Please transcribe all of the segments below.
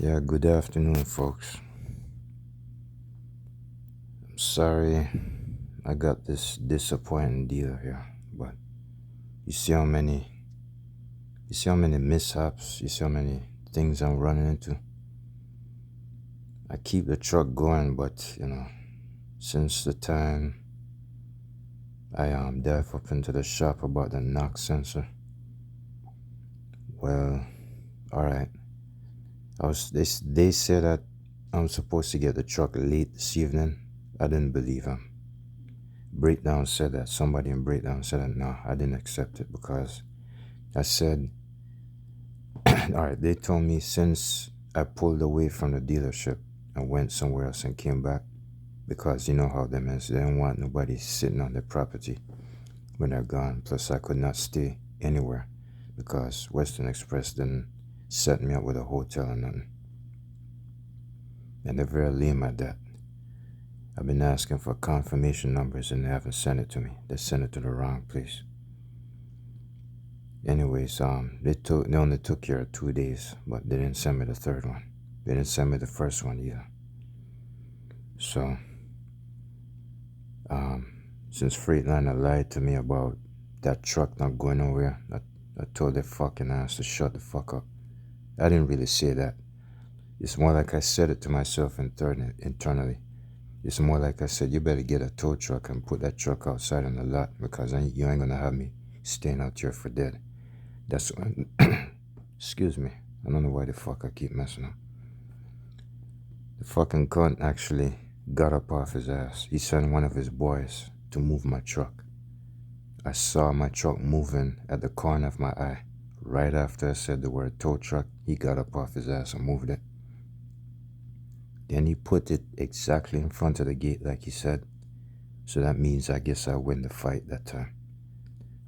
Yeah, good afternoon, folks. I'm sorry I got this disappointing deal here, but you see how many, you see how many mishaps, you see how many things I'm running into. I keep the truck going, but since the time I dive up into the shop about the knock sensor, well, all right. They said that I'm supposed to get the truck late this evening. I didn't believe them. Breakdown said that somebody in breakdown said that no, I didn't accept it because I said, all right. They told me since I pulled away from the dealership and went somewhere else and came back, because you know how them is, they don't want nobody sitting on their property when they're gone. Plus, I could not stay anywhere because Western Express didn't set me up with a hotel or nothing, and they're very lame at that. I've been asking for confirmation numbers and they haven't sent it to me. They sent it to the wrong place. Anyways, they only took care of 2 days, but they didn't send me the third one. They didn't send me the first one either. So, since Freightliner lied to me about that truck not going nowhere, I told their fucking ass to shut the fuck up. I didn't really say that. It's more like I said it to myself internally. It's more like I said, you better get a tow truck and put that truck outside on the lot because you ain't gonna have me staying out here for dead. That's excuse me. I don't know why the fuck I keep messing up. The fucking cunt actually got up off his ass. He sent one of his boys to move my truck. I saw my truck moving at the corner of my eye. Right after I said the word tow truck, he got up off his ass and moved it. Then he put it exactly in front of the gate like he said. So that means I guess I win the fight that time.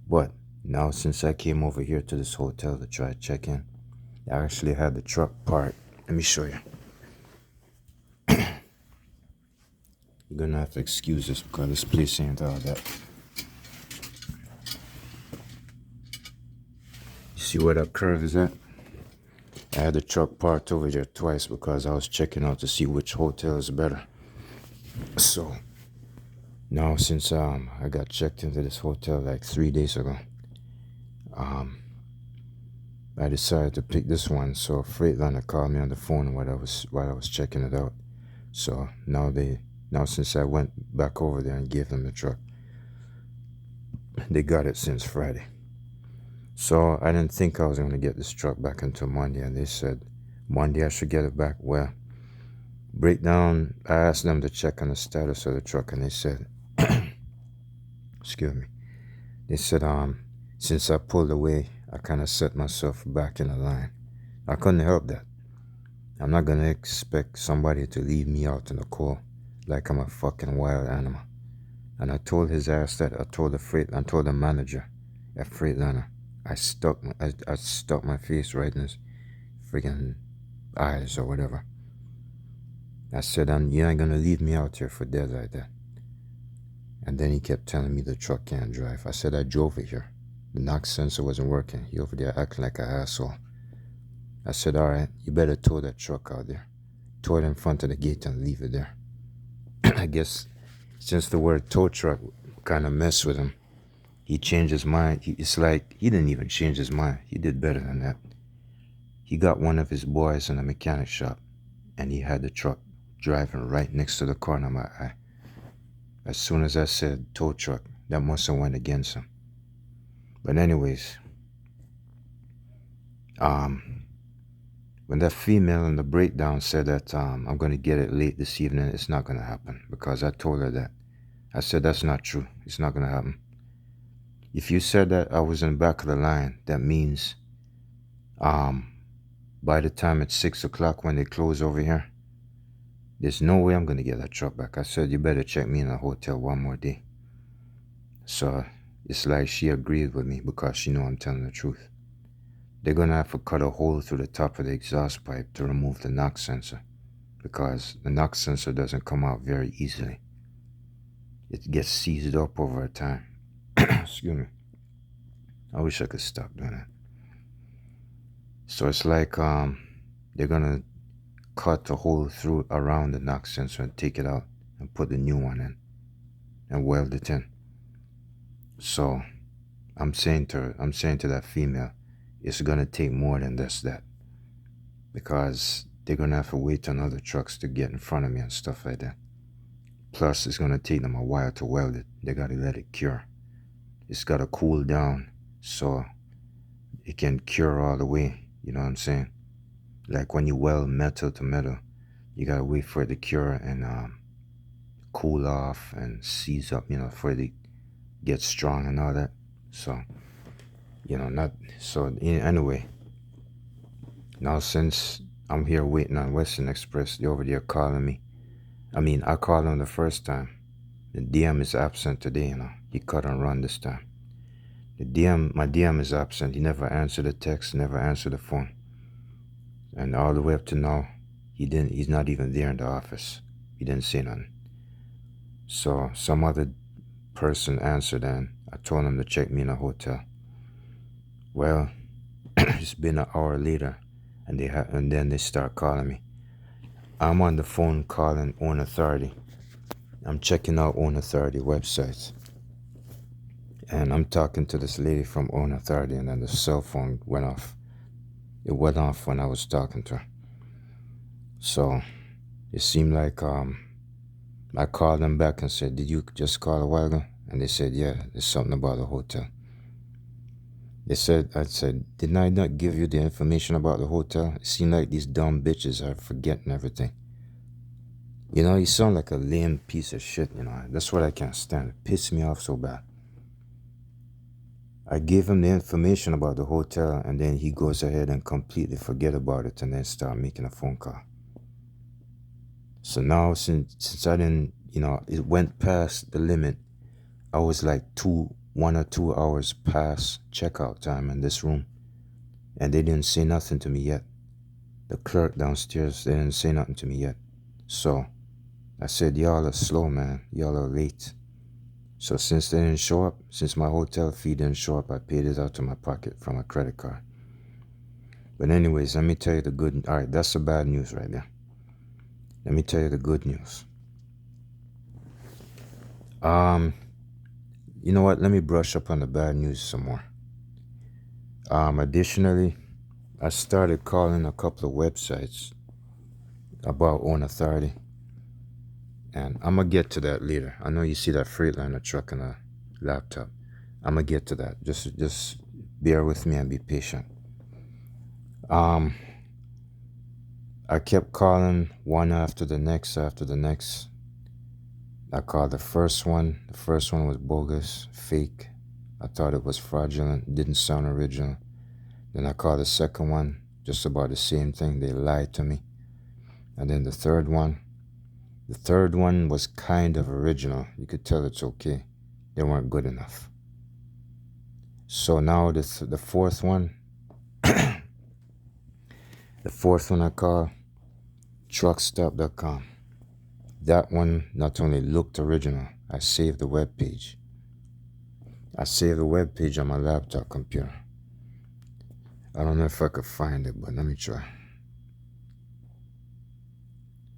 But now since I came over here to this hotel to try to check in, I actually had the truck parked. Let me show you. You're gonna have to excuse this because this place ain't all that. You see where that curve is at? I had the truck parked over there twice because I was checking out to see which hotel is better. So now since I got checked into this hotel like 3 days ago, I decided to pick this one. So Freightliner called me on the phone while I was checking it out. So now since I went back over there and gave them the truck, they got it since Friday. So I didn't think I was going to get this truck back until Monday, and they said Monday I should get it back. Well, breakdown, I asked them to check on the status of the truck, and they said, excuse me, they said since I pulled away, I kind of set myself back in the line. I couldn't help that. I'm not going to expect somebody to leave me out in the cold like I'm a fucking wild animal. And I told his ass that. I told the manager at Freightliner. I stuck my face right in his freaking eyes or whatever. I said, you ain't gonna leave me out here for dead like that. And then he kept telling me the truck can't drive. I said I drove it here. The knock sensor wasn't working. He over there acting like an asshole. I said, all right, you better tow that truck out there. Tow it in front of the gate and leave it there. I guess since the word tow truck kind of messed with him, he changed his mind. It's like he didn't even change his mind. He did better than that. He got one of his boys in a mechanic shop, and he had the truck driving right next to the corner of my eye. As soon as I said tow truck, that must have went against him. But anyways, when that female in the breakdown said that I'm going to get it late this evening, it's not going to happen because I told her that. I said that's not true. It's not going to happen. If you said that I was in the back of the line, that means by the time it's 6 o'clock when they close over here, there's no way I'm going to get that truck back. I said, you better check me in a hotel one more day. So it's like she agreed with me because she know I'm telling the truth. They're going to have to cut a hole through the top of the exhaust pipe to remove the knock sensor because the knock sensor doesn't come out very easily. It gets seized up over time. Excuse me. I wish I could stop doing that. So it's like they're going to cut a hole through around the knock sensor and take it out and put the new one in and weld it in. So I'm saying to that female, it's gonna take more than that, because they're gonna have to wait on other trucks to get in front of me and stuff like that. Plus, it's gonna take them a while to weld it. They gotta let it cure. It's gotta cool down so it can cure all the way. You know what I'm saying? Like when you weld metal to metal, you gotta wait for it to cure and cool off and seize up, for it to get strong and all that. So, anyway, now since I'm here waiting on Western Express, they're over there calling me. I called him the first time. The DM is absent today, He cut and run this time. My DM is absent. He never answered the text, never answered the phone. And all the way up to now, he's not even there in the office. He didn't say nothing. So some other person answered, and I told him to check me in a hotel. Well, it's been an hour later, and then they start calling me. I'm on the phone calling Own Authority. I'm checking out Own Authority websites. And I'm talking to this lady from Own Authority, and then the cell phone went off. It went off when I was talking to her. So it seemed like I called them back and said, "Did you just call a while ago?" And they said, "Yeah, there's something about the hotel." I said, "Didn't I not give you the information about the hotel?" It seemed like these dumb bitches are forgetting everything. You sound like a lame piece of shit, That's what I can't stand. It pisses me off so bad. I gave him the information about the hotel, and then he goes ahead and completely forget about it and then start making a phone call. So now, since I didn't, it went past the limit. I was like 1 or 2 hours past checkout time in this room, and they didn't say nothing to me yet. The clerk downstairs, they didn't say nothing to me yet. So I said, "Y'all are slow, man. Y'all are late." So since they didn't show up, since my hotel fee didn't show up, I paid it out of my pocket from a credit card. But anyways, let me tell you the good. All right, that's the bad news right there. Let me tell you the good news. You know what? Let me brush up on the bad news some more. Additionally, I started calling a couple of websites about Own Authority. And I'm going to get to that later. I know you see that Freightliner truck and a laptop. I'm going to get to that. Just bear with me and be patient. I kept calling one after the next. I called the first one. The first one was bogus, fake. I thought it was fraudulent, didn't sound original. Then I called the second one, just about the same thing. They lied to me. And then the third one was kind of original. You could tell it's okay. They weren't good enough. So now the fourth one, the fourth one I call truckstop.com. That one not only looked original, I saved the web page. I saved the web page on my laptop computer. I don't know if I could find it, but let me try.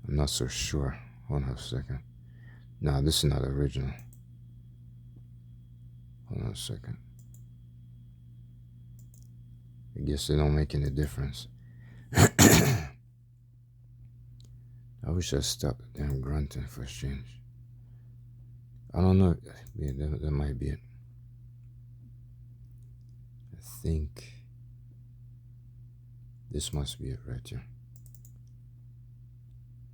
I'm not so sure. Hold on a second. No, this is not original. Hold on a second. I guess they don't make any difference. I wish I stopped the damn grunting for a change. I don't know. Yeah, that might be it. I think this must be it right here.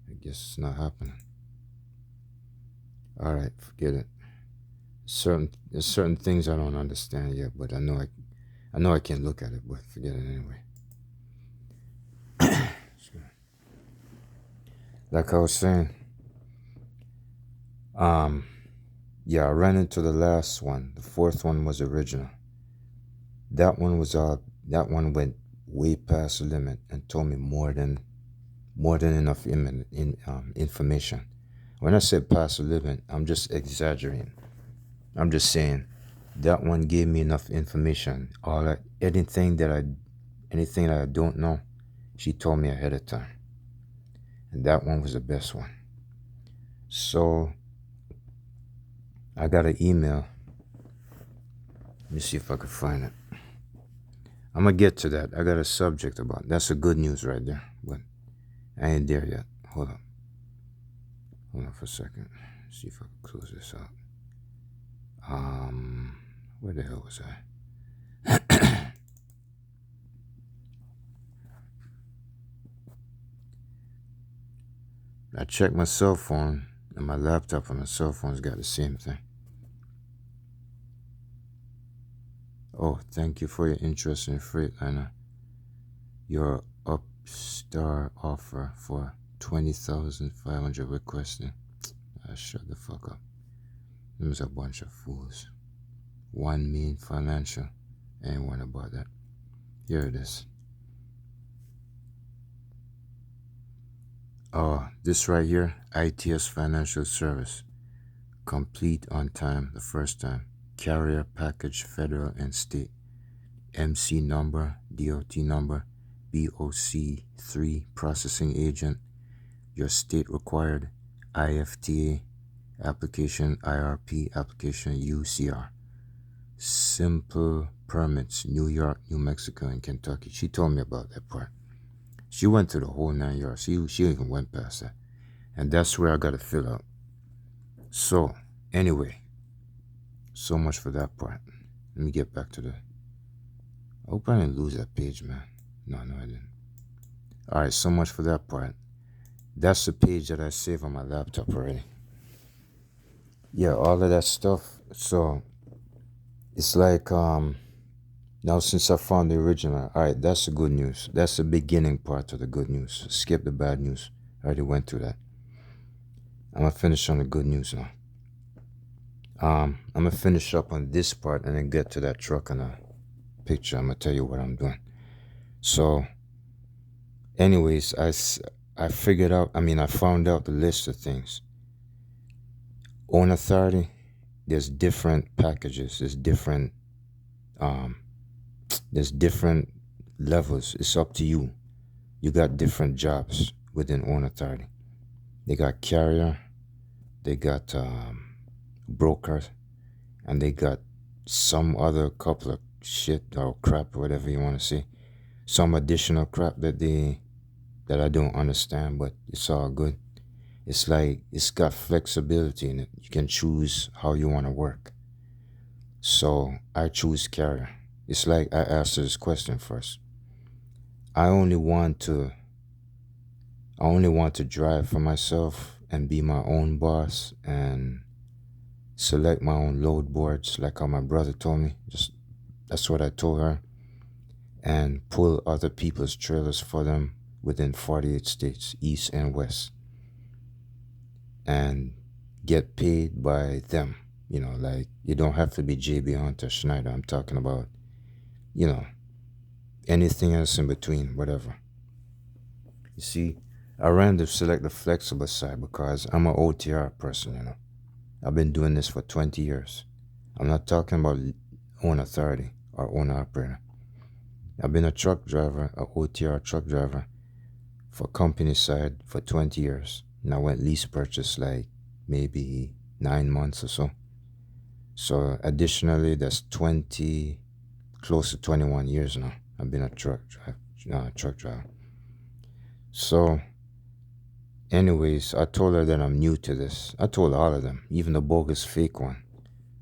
I guess it's not happening. All right, forget it. There's certain things I don't understand yet, but I know I can't look at it, but forget it anyway. Like I was saying, yeah, I ran into the last one. The fourth one was original. That one went way past the limit and told me more than enough information. When I said past the limit, I'm just exaggerating. I'm just saying that one gave me enough information. Anything that I don't know, she told me ahead of time. and that one was the best one. So I got an email. Let me see if I can find it. I'm gonna get to that. I got a subject about it. That's the good news right there, but I ain't there yet. Hold on for a second. See if I can close this out. Where the hell was I? I checked my cell phone, and my laptop and my cell phone's got the same thing. Oh, thank you for your interest in Freightliner. Your Upstar offer for 20,500 requested. Shut the fuck up. Them was a bunch of fools. One mean financial. Ain't one about that. Here it is. Oh, this right here, ITS Financial Service. Complete on time the first time. Carrier package federal and state. MC number, DOT number, BOC3 processing agent. Your state required IFTA application, IRP application, UCR. Simple permits, New York, New Mexico, and Kentucky. She told me about that part. She went to the whole 9 yards. She even went past that. And that's where I got to fill out. So, anyway, so much for that part. Let me get back to the... I hope I didn't lose that page, man. No, I didn't. All right, so much for that part. That's the page that I saved on my laptop already. Yeah, all of that stuff. So, it's like, now since I found the original, all right, that's the good news. That's the beginning part of the good news. Skip the bad news. I already went through that. I'm going to finish on the good news now. I'm going to finish up on this part and then get to that truck and a picture. I'm going to tell you what I'm doing. So, anyways, I figured out, I found out the list of things. Own authority, there's different packages. There's different levels. It's up to you. You got different jobs within own authority. They got carrier, they got broker, and they got some other couple of shit or crap, whatever you want to say. Some additional crap that I don't understand, but it's all good. It's like it's got flexibility in it. You can choose how you want to work. So I choose carrier. It's like I asked this question first. I only want to drive for myself and be my own boss and select my own load boards, like how my brother told me. That's what I told her. And pull other people's trailers for them within 48 states, east and west. And get paid by them. Like you don't have to be JB Hunter Schneider. I'm talking about, anything else in between, whatever. You see, I ran to select the flexible side because I'm an OTR person, I've been doing this for 20 years. I'm not talking about own authority or own operator. I've been a truck driver, a OTR truck driver for company side for 20 years. And I went lease purchase like maybe 9 months or so. So additionally, that's 20, close to 21 years now. I've been a truck driver. So anyways, I told her that I'm new to this. I told all of them, even the bogus fake one.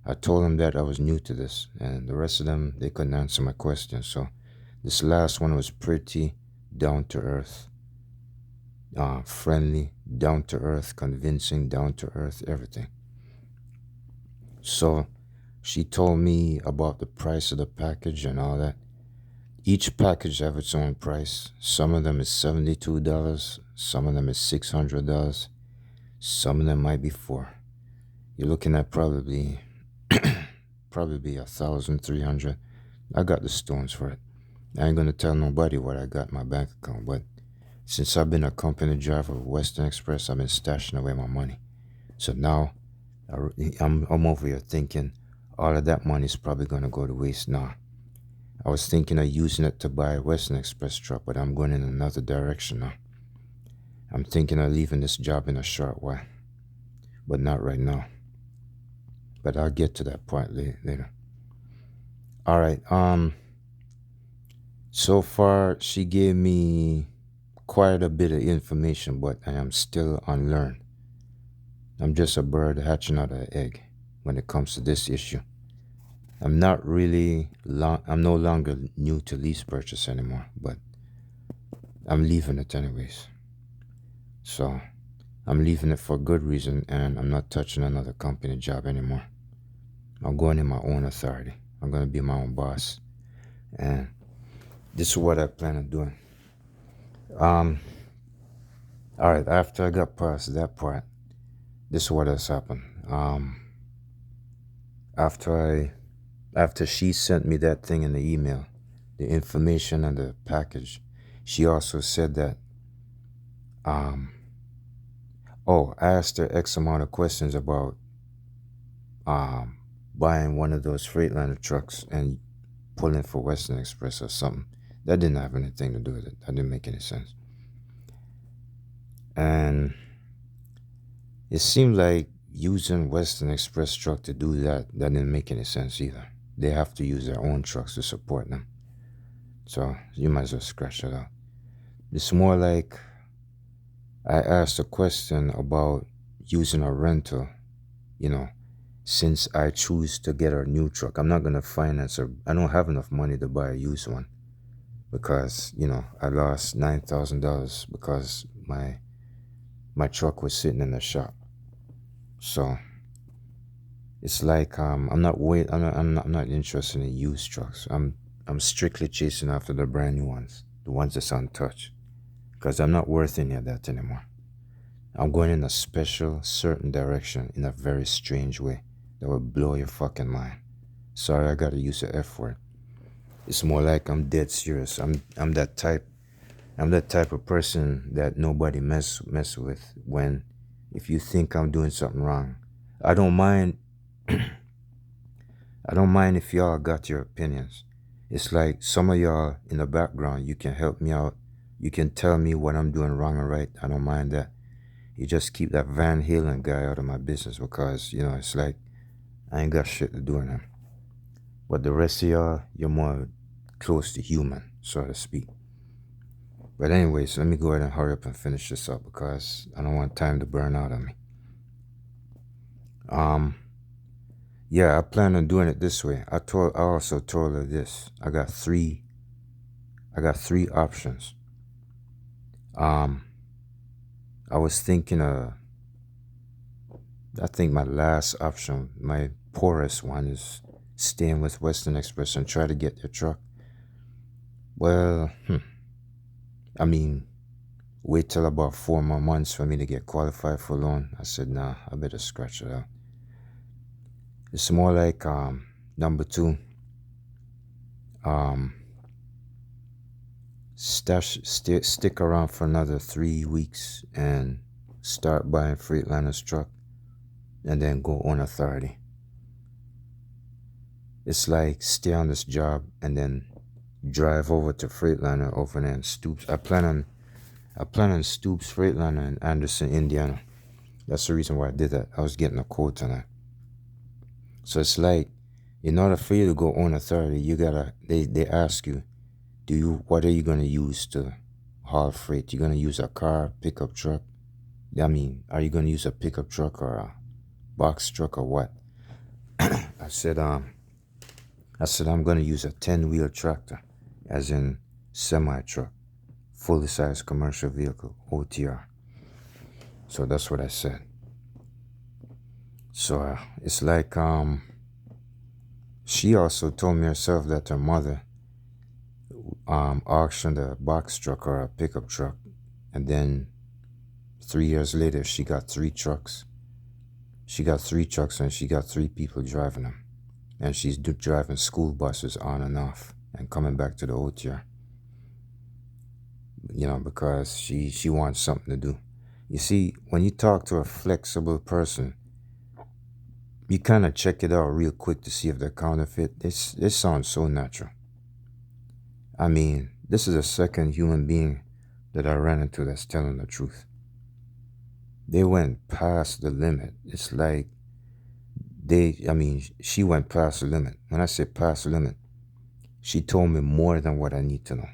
I told them that I was new to this, and the rest of them, they couldn't answer my questions. So this last one was pretty down to earth, friendly, down to earth, convincing, down to earth, everything. So she told me about the price of the package and all that. Each package have its own price. Some of them is $72. Some of them is $600. Some of them might be $400. You're looking at probably $1,300. I got the stones for it. I ain't gonna tell nobody what I got in my bank account, but since I've been a company driver of Western Express, I've been stashing away my money. So now I'm over here thinking all of that money is probably gonna go to waste. Nah, I was thinking of using it to buy a Western Express truck, but I'm going in another direction now. I'm thinking of leaving this job in a short while, but not right now. But I'll get to that point later. All right. So far, she gave me quite a bit of information, but I am still unlearned. I'm just a bird hatching out an egg when it comes to this issue. I'm not really I'm no longer new to lease purchase anymore, but I'm leaving it anyways. So I'm leaving it for good reason, and I'm not touching another company job anymore. I'm going in my own authority. I'm going to be my own boss, and this is what I plan on doing. All right, after I got past that part, this is what has happened. After she sent me that thing in the email, the information and the package, she also said that I asked her X amount of questions about buying one of those Freightliner trucks and pulling for Western Express or something. That didn't have anything to do with it. That didn't make any sense. And it seemed like using Western Express truck to do that didn't make any sense either. They have to use their own trucks to support them. So you might as well scratch that out. It's more like I asked a question about using a rental, since I choose to get a new truck. I'm not going to finance I don't have enough money to buy a used one because, I lost $9,000 because my truck was sitting in the shop. So it's like I'm not interested in used trucks. I'm strictly chasing after the brand new ones, the ones that's untouched, because I'm not worth any of that anymore. I'm going in a special, certain direction in a very strange way that will blow your fucking mind. Sorry, I gotta use the F word. It's more like I'm dead serious. I'm that type of person that nobody mess with. When if you think I'm doing something wrong, I don't mind. I don't mind if y'all got your opinions. It's like some of y'all in the background, you can help me out. You can tell me what I'm doing wrong or right. I don't mind that. You just keep that Van Halen guy out of my business because, it's like I ain't got shit to do in him. But the rest of y'all, you're more close to human, so to speak. But anyways, let me go ahead and hurry up and finish this up because I don't want time to burn out on me. Yeah, I plan on doing it this way. I also told her this. I got three options. I was thinking I think my last option, my poorest one, is staying with Western Express and try to get their truck. Well, wait till about 4 more months for me to get qualified for loan. I said, nah, I better scratch it out. It's more like number 2. Stick around for another 3 weeks and start buying Freightliner's truck and then go on authority. It's like stay on this job and then drive over to Freightliner over there in Stoops. I plan on Stoops Freightliner in Anderson, Indiana. That's the reason why I did that. I was getting a quote on that. So it's like, in order for you to go on authority, you gotta, they ask you, what are you gonna use to haul freight? You're gonna use a car, pickup truck? Are you gonna use a pickup truck or a box truck or what? I said I'm gonna use a 10-wheel tractor, as in semi-truck, fully sized commercial vehicle, OTR. So that's what I said. So it's like she also told me herself that her mother auctioned a box truck or a pickup truck, and then 3 years later she got 3 trucks. She got 3 trucks and she got 3 people driving them, and she's driving school buses on and off and coming back to the OTR. Because she wants something to do. You see, when you talk to a flexible person, you kind of check it out real quick to see if they're counterfeit. This sounds so natural. This is the second human being that I ran into that's telling the truth. They went past the limit. It's like she went past the limit. When I say past the limit, she told me more than what I need to know.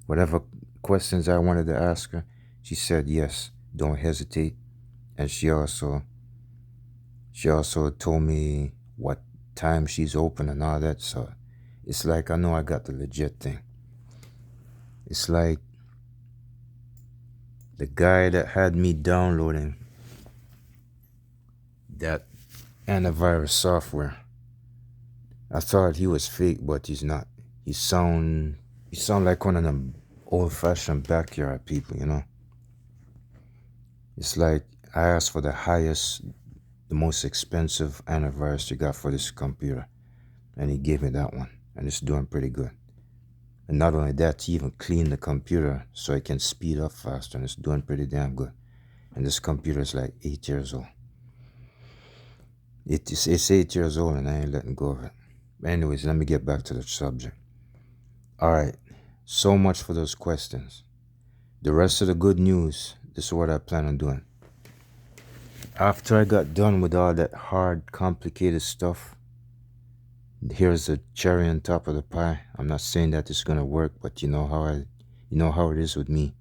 Whatever questions I wanted to ask her, she said yes, don't hesitate. And she also told me what time she's open and all that. So it's like I know I got the legit thing. It's like the guy that had me downloading that antivirus software. I thought he was fake, but he's not. He sound like one of them old-fashioned backyard people, you know. It's like I asked for the highest, the most expensive antivirus you got for this computer, and he gave me that one, and it's doing pretty good. And not only that, he even cleaned the computer so it can speed up faster, and it's doing pretty damn good. And this computer is like 8 years old. It's 8 years old, and I ain't letting go of it. Anyways, let me get back to the subject. All right, so much for those questions. The rest of the good news, this is what I plan on doing. After I got done with all that hard, complicated stuff, here's the cherry on top of the pie. I'm not saying that it's gonna work, but you know how it is with me.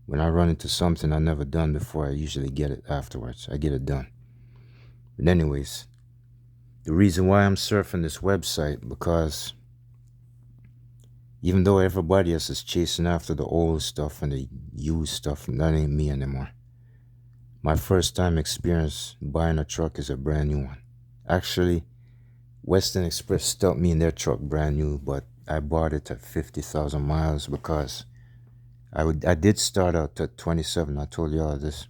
When I run into something I've never done before, I usually get it afterwards. I get it done. But anyways, the reason why I'm surfing this website, because even though everybody else is chasing after the old stuff and the used stuff, that ain't me anymore. My first time experience buying a truck is a brand new one. Actually, Western Express stuck me in their truck brand new, but I bought it at 50,000 miles because I did start out at 27. I told you all this.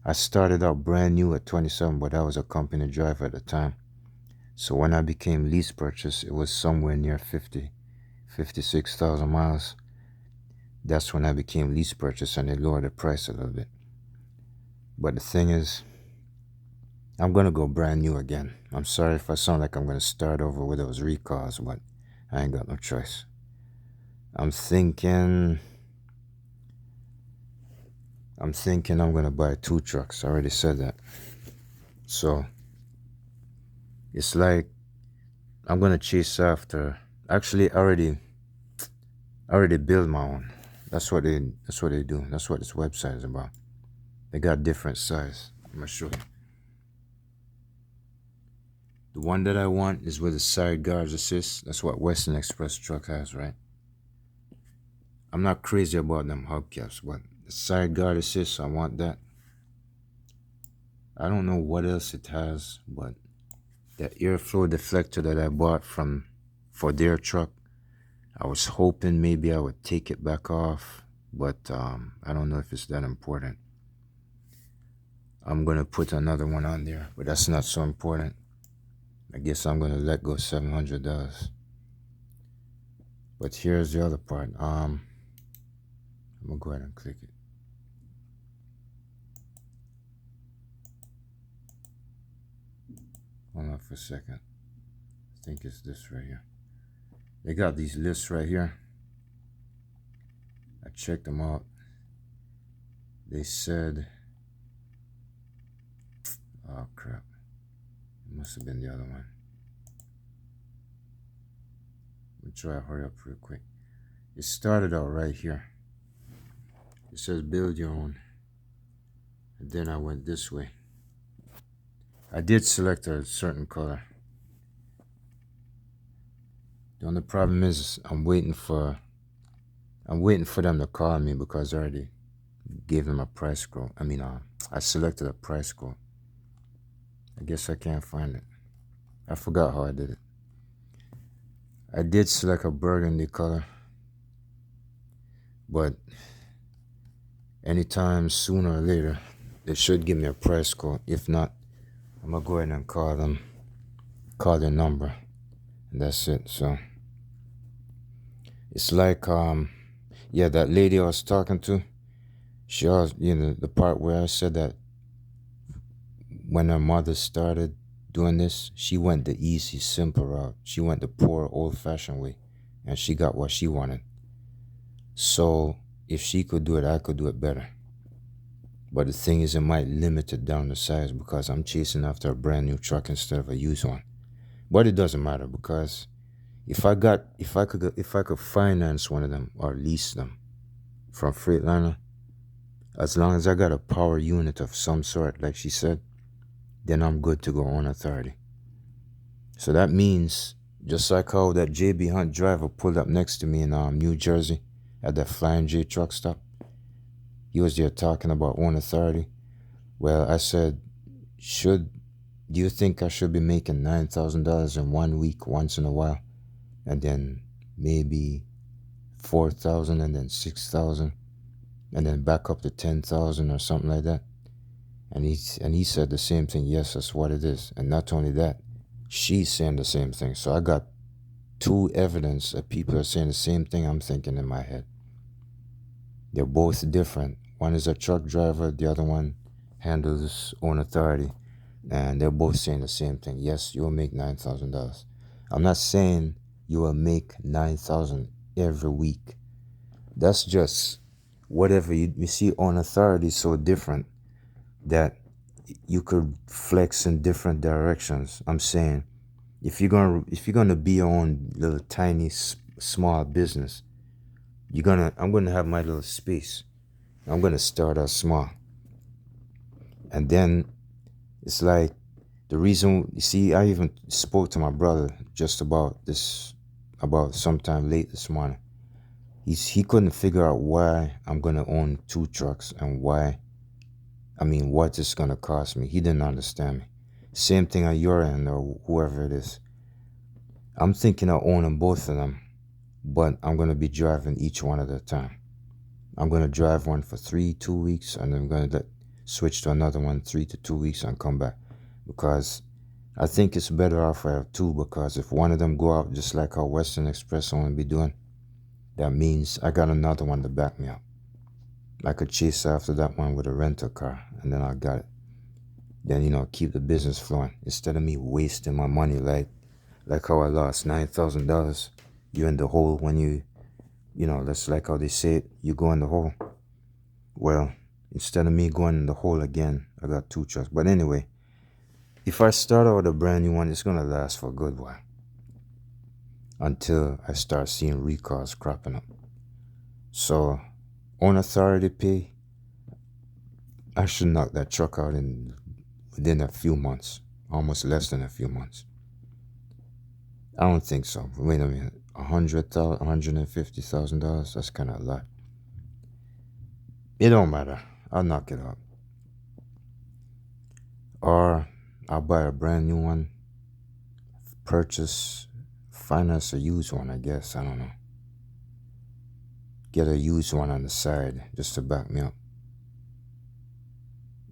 I started out brand new at 27, but I was a company driver at the time. So when I became lease purchase, it was somewhere near 56,000 miles. That's when I became lease purchase, and they lowered the price a little bit. But the thing is, I'm going to go brand new again. I'm sorry if I sound like I'm going to start over with those recalls, but I ain't got no choice. I'm thinking I'm going to buy 2 trucks. I already said that. So it's like I'm going to chase after. Actually, I already built my own. That's what they do. That's what this website is about. They got different size. I'm going to show you. The one that I want is with the side guards assist. That's what Western Express truck has, right? I'm not crazy about them hubcaps, but the side guard assist, I want that. I don't know what else it has, but that airflow deflector that I bought for their truck, I was hoping maybe I would take it back off, but I don't know if it's that important. I'm gonna put another one on there, but that's not so important. I guess I'm gonna let go $700. But here's the other part. I'm gonna go ahead and click it. Hold on for a second. I think it's this right here. They got these lists right here. I checked them out. They said, oh crap, it must have been the other one. Let me try to hurry up real quick. It started out right here. It says build your own. And then I went this way. I did select a certain color. The only problem is I'm waiting for them to call me because I already gave them a price quote. I selected a price quote. I guess I can't find it. I forgot how I did it. I did select a burgundy color, but anytime sooner or later, they should give me a price quote. If not, I'm gonna go ahead and call their number, and that's it. So it's like, that lady I was talking to, she was, the part where I said that when her mother started doing this, she went the easy, simple route. She went the poor, old-fashioned way, and she got what she wanted. So if she could do it, I could do it better. But the thing is, it might limit it down the size because I'm chasing after a brand new truck instead of a used one. But it doesn't matter because if I could finance one of them or lease them from Freightliner, as long as I got a power unit of some sort, like she said, then I'm good to go on authority. So that means, just like how that JB Hunt driver pulled up next to me in New Jersey at the Flying J truck stop, he was there talking about own authority. Well, I said, do you think I should be making $9,000 in 1 week once in a while, and then maybe 4,000 and then 6,000, and then back up to 10,000 or something like that? And he said the same thing. Yes, that's what it is. And not only that, she's saying the same thing. So I got two evidence that people are saying the same thing I'm thinking in my head. They're both different. One is a truck driver, the other one handles own authority. And they're both saying the same thing. Yes, you will make $9,000. I'm not saying you will make $9,000 every week. That's just whatever you see. Own authority is so different that you could flex in different directions. I'm saying if you're gonna be your own little tiny small business, I'm gonna have my little space. I'm gonna start out small, and then it's like the reason. You see, I even spoke to my brother just about this about sometime late this morning. He couldn't figure out why I'm gonna own two trucks and what it's gonna cost me. He didn't understand me. Same thing on your end or whoever it is. I'm thinking of owning both of them, but I'm gonna be driving each one at a time. I'm gonna drive one for 2 weeks, and then I'm gonna switch to another one 3 to 2 weeks and come back, because I think it's better off I have two, because if one of them go out just like how Western Express only be doing, that means I got another one to back me up. I could chase after that one with a rental car, and then I got it. Then, keep the business flowing instead of me wasting my money like how I lost $9,000. You're in the hole when that's like how they say it, you go in the hole. Well, instead of me going in the hole again, I got two trucks. But anyway, if I start out with a brand new one, it's gonna last for a good while until I start seeing recalls cropping up. So on authority pay, I should knock that truck out within a few months, almost less than a few months. I don't think so. Wait a minute, $150,000. That's kind of a lot. It don't matter. I'll knock it out, or I'll buy a brand new one, finance a used one. I guess, I don't know. Get a used one on the side just to back me up,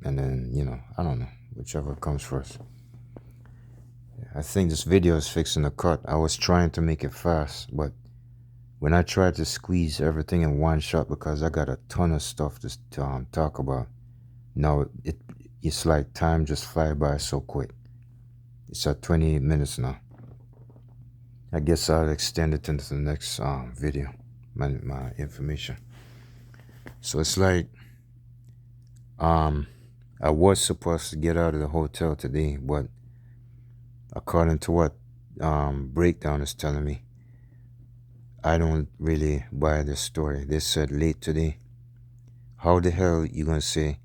and then I don't know, whichever comes first. I think this video is fixing to cut. I was trying to make it fast, but when I tried to squeeze everything in one shot, because I got a ton of stuff to talk about, now it's like time just fly by so quick. It's at 28 minutes now. I guess I'll extend it into the next video, my information. So it's like I was supposed to get out of the hotel today, but according to what Breakdown is telling me, I don't really buy this story. They said late today. How the hell you gonna say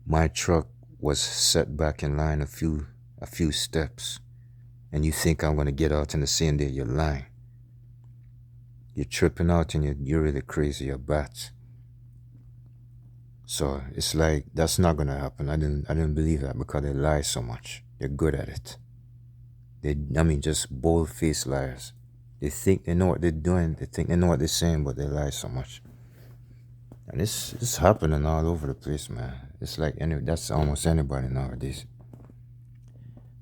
my truck was set back in line a few steps, and you think I'm gonna get out in the same day? You're lying. You're tripping out, and you're really crazy. You're bats. So it's like that's not gonna happen. I didn't believe that, because they lie so much. They're good at it. Just bold-faced liars. They think they know what they're doing. They think they know what they're saying, but they lie so much. And it's happening all over the place, man. It's like that's almost anybody nowadays.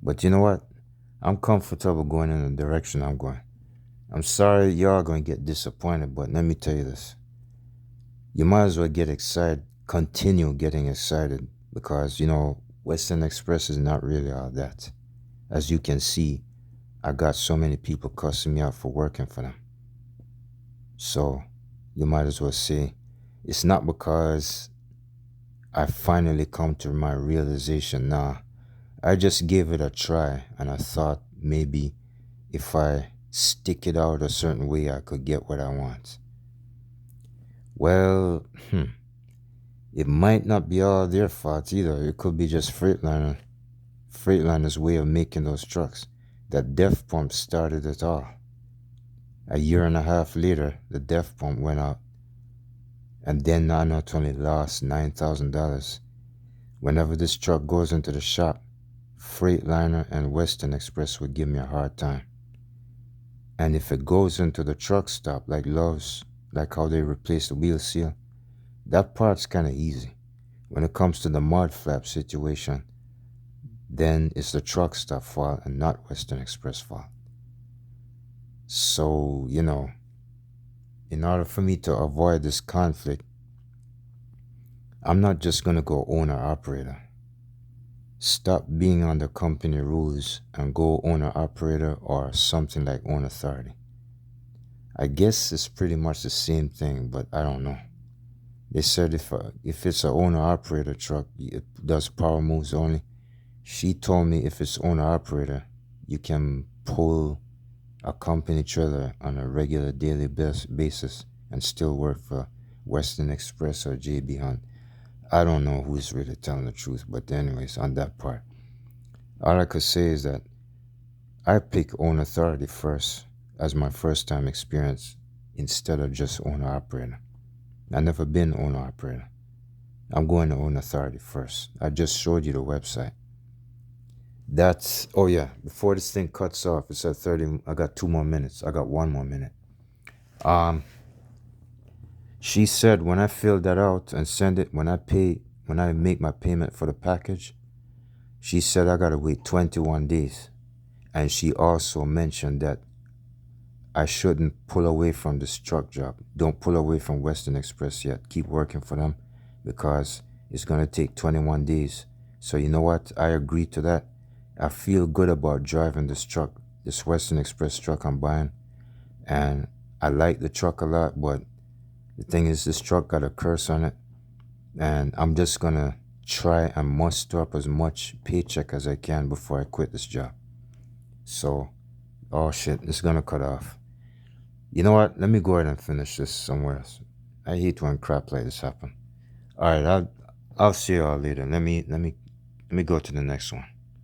But you know what? I'm comfortable going in the direction I'm going. I'm sorry y'all gonna get disappointed, but let me tell you this. You might as well get excited, continue getting excited, because Western Express is not really all that. As you can see, I got so many people cussing me out for working for them. So you might as well say it's not because I finally come to my realization. Nah, I just gave it a try, and I thought maybe if I stick it out a certain way, I could get what I want. Well, it might not be all their fault either. It could be just Freightliner's way of making those trucks. That def pump started it all. A year and a half later, the def pump went out, and then I not only lost $9,000. Whenever this truck goes into the shop, Freightliner and Western Express would give me a hard time. And if it goes into the truck stop like Love's, like how they replace the wheel seal, that part's kind of easy. When it comes to the mud flap situation, then it's the truck stop fault and not Western Express fault. So, in order for me to avoid this conflict, I'm not just going to go owner operator. Stop being under company rules and go owner operator or something like own authority. I guess it's pretty much the same thing, but I don't know. They said if it's an owner operator truck, it does power moves only. She told me if it's owner operator, you can pull a company trailer on a regular daily basis and still work for Western Express or JB Hunt. I don't know who's really telling the truth, but anyways, on that part, all I could say is that I pick own authority first as my first time experience instead of just owner operator. I've never been owner operator. I'm going to own authority first. I just showed you the website. Oh yeah, before this thing cuts off, it's at 30. I got 2 more minutes. I got 1 more minute. She said when I fill that out and send it, when I make my payment for the package, she said I gotta wait 21 days. And she also mentioned that I shouldn't pull away from this truck job. Don't pull away from Western Express yet. Keep working for them because it's gonna take 21 days. So you know what? I agree to that. I feel good about driving this truck, this Western Express truck I'm buying. And I like the truck a lot, but the thing is this truck got a curse on it. And I'm just gonna try and muster up as much paycheck as I can before I quit this job. So, oh shit, it's gonna cut off. You know what? Let me go ahead and finish this somewhere else. I hate when crap like this happen. All right, I'll see y'all later. Let me go to the next one.